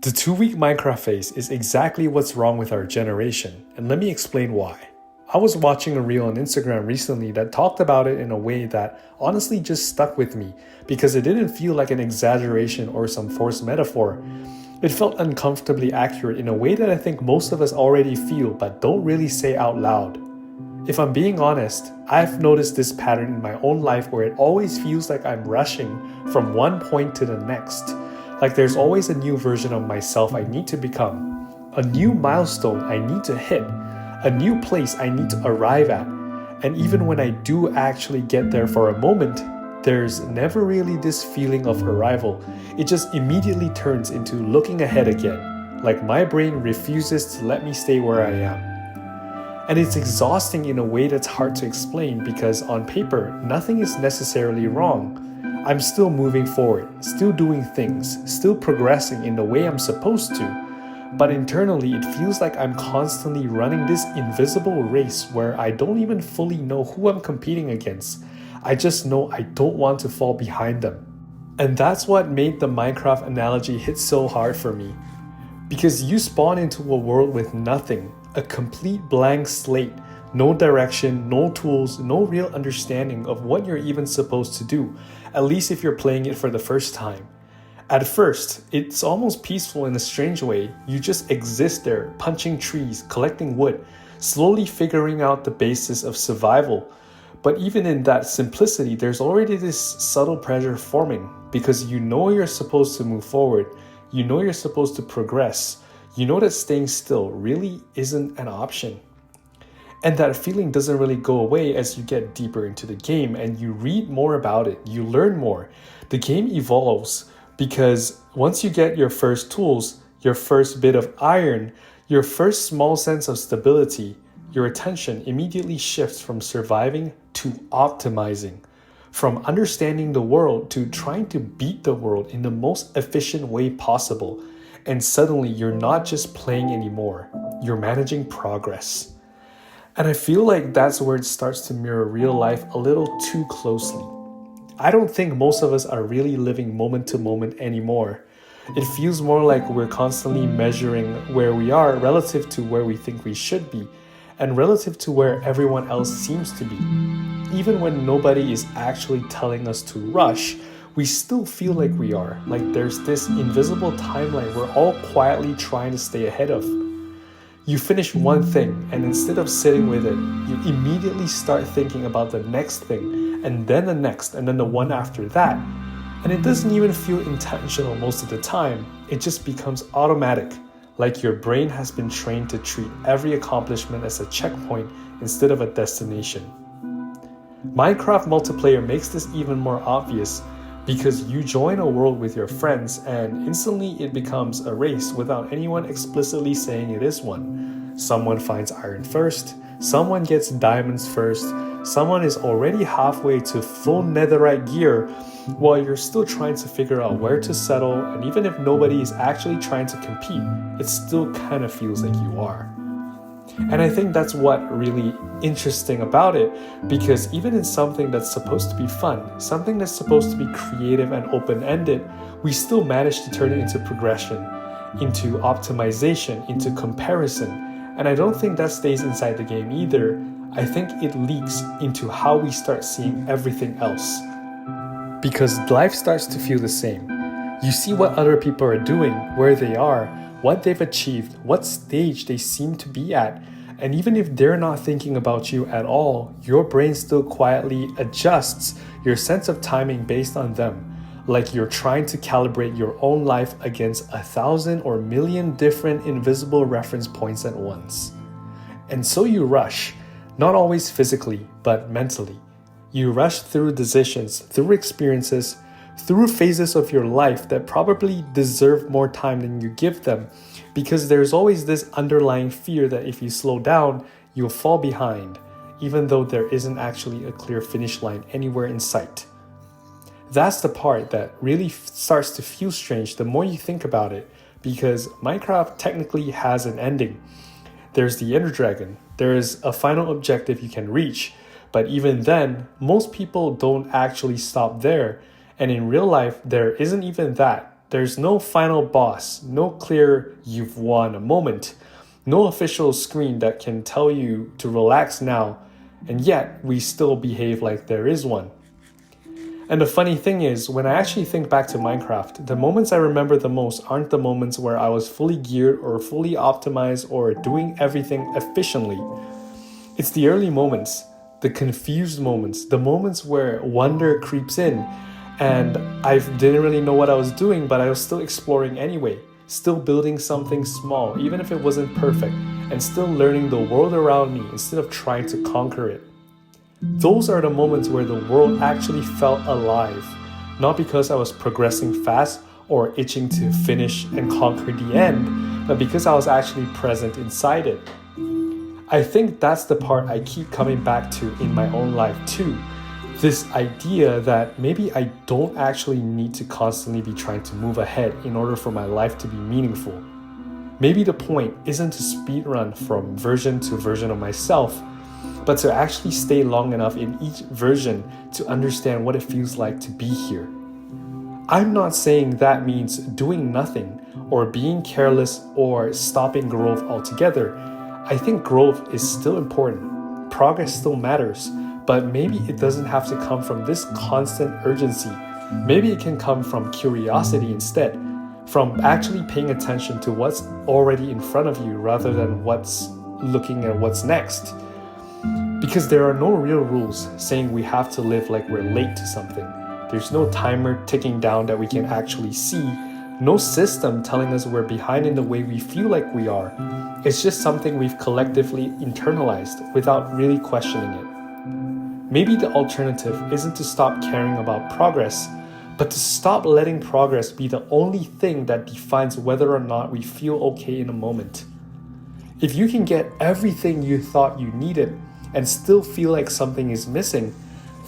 The 2-week Minecraft phase is exactly what's wrong with our generation, and let me explain why. I was watching a reel on Instagram recently that talked about it in a way that honestly just stuck with me because it didn't feel like an exaggeration or some forced metaphor. It felt uncomfortably accurate in a way that I think most of us already feel but don't really say out loud. If I'm being honest, I've noticed this pattern in my own life where it always feels like I'm rushing from one point to the next. Like there's always a new version of myself I need to become, a new milestone I need to hit, a new place I need to arrive at. And even when I do actually get there for a moment, there's never really this feeling of arrival. It just immediately turns into looking ahead again, like my brain refuses to let me stay where I am. And it's exhausting in a way that's hard to explain because on paper, nothing is necessarily wrong. I'm still moving forward, still doing things, still progressing in the way I'm supposed to. But internally, it feels like I'm constantly running this invisible race where I don't even fully know who I'm competing against. I just know I don't want to fall behind them. And that's what made the Minecraft analogy hit so hard for me. Because you spawn into a world with nothing, a complete blank slate, no direction, no tools, no real understanding of what you're even supposed to do, at least if you're playing it for the first time. At first, it's almost peaceful in a strange way. You just exist there, punching trees, collecting wood, slowly figuring out the basis of survival. But even in that simplicity, there's already this subtle pressure forming because you know you're supposed to move forward, you know you're supposed to progress, you know that staying still really isn't an option. And that feeling doesn't really go away as you get deeper into the game and you read more about it, you learn more. The game evolves because once you get your first tools, your first bit of iron, your first small sense of stability, your attention immediately shifts from surviving to optimizing, from understanding the world to trying to beat the world in the most efficient way possible. And suddenly you're not just playing anymore, you're managing progress. And I feel like that's where it starts to mirror real life a little too closely. I don't think most of us are really living moment to moment anymore. It feels more like we're constantly measuring where we are relative to where we think we should be, and relative to where everyone else seems to be. Even when nobody is actually telling us to rush, we still feel like we are, like there's this invisible timeline we're all quietly trying to stay ahead of. You finish one thing, and instead of sitting with it, you immediately start thinking about the next thing, and then the next, and then the one after that. And it doesn't even feel intentional most of the time, it just becomes automatic, like your brain has been trained to treat every accomplishment as a checkpoint instead of a destination. Minecraft multiplayer makes this even more obvious because you join a world with your friends and instantly it becomes a race without anyone explicitly saying it is one. Someone finds iron first, someone gets diamonds first, someone is already halfway to full netherite gear while you're still trying to figure out where to settle, and even if nobody is actually trying to compete, it still kind of feels like you are. And I think that's what really interesting about it, because even in something that's supposed to be fun, something that's supposed to be creative and open-ended, we still manage to turn it into progression, into optimization, into comparison. And I don't think that stays inside the game either. I think it leaks into how we start seeing everything else. Because life starts to feel the same. You see what other people are doing, where they are, what they've achieved, what stage they seem to be at. And even if they're not thinking about you at all, your brain still quietly adjusts your sense of timing based on them. Like you're trying to calibrate your own life against 1,000 or million different invisible reference points at once. And so you rush, not always physically, but mentally. You rush through decisions, through experiences, through phases of your life that probably deserve more time than you give them, because there's always this underlying fear that if you slow down, you'll fall behind, even though there isn't actually a clear finish line anywhere in sight. That's the part that really starts to feel strange the more you think about it, because Minecraft technically has an ending. There's the Ender Dragon, there is a final objective you can reach, but even then, most people don't actually stop there. And in real life, there isn't even that. There's no final boss, no clear "you've won" moment, no official screen that can tell you to relax now, and yet we still behave like there is one. And the funny thing is, when I actually think back to Minecraft, the moments I remember the most aren't the moments where I was fully geared or fully optimized or doing everything efficiently. It's the early moments, the confused moments, the moments where wonder creeps in and I didn't really know what I was doing, but I was still exploring anyway, still building something small, even if it wasn't perfect, and still learning the world around me instead of trying to conquer it. Those are the moments where the world actually felt alive, not because I was progressing fast or itching to finish and conquer the end, but because I was actually present inside it. I think that's the part I keep coming back to in my own life too. This idea that maybe I don't actually need to constantly be trying to move ahead in order for my life to be meaningful. Maybe the point isn't to speedrun from version to version of myself, but to actually stay long enough in each version to understand what it feels like to be here. I'm not saying that means doing nothing or being careless or stopping growth altogether. I think growth is still important. Progress still matters, but maybe it doesn't have to come from this constant urgency. Maybe it can come from curiosity instead, from actually paying attention to what's already in front of you rather than looking at what's next. Because there are no real rules saying we have to live like we're late to something. There's no timer ticking down that we can actually see, no system telling us we're behind in the way we feel like we are. It's just something we've collectively internalized without really questioning it. Maybe the alternative isn't to stop caring about progress, but to stop letting progress be the only thing that defines whether or not we feel okay in a moment. If you can get everything you thought you needed and still feel like something is missing,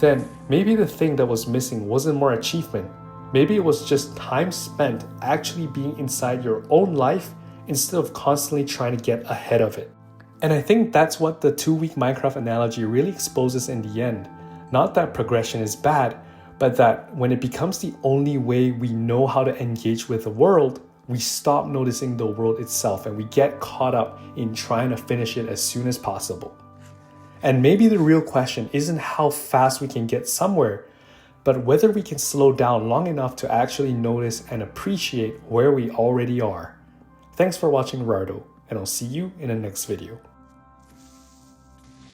then maybe the thing that was missing wasn't more achievement. Maybe it was just time spent actually being inside your own life instead of constantly trying to get ahead of it. And I think that's what the 2-week Minecraft analogy really exposes in the end. Not that progression is bad, but that when it becomes the only way we know how to engage with the world, we stop noticing the world itself and we get caught up in trying to finish it as soon as possible. And maybe the real question isn't how fast we can get somewhere, but whether we can slow down long enough to actually notice and appreciate where we already are. Thanks for watching, Rardo, and I'll see you in the next video.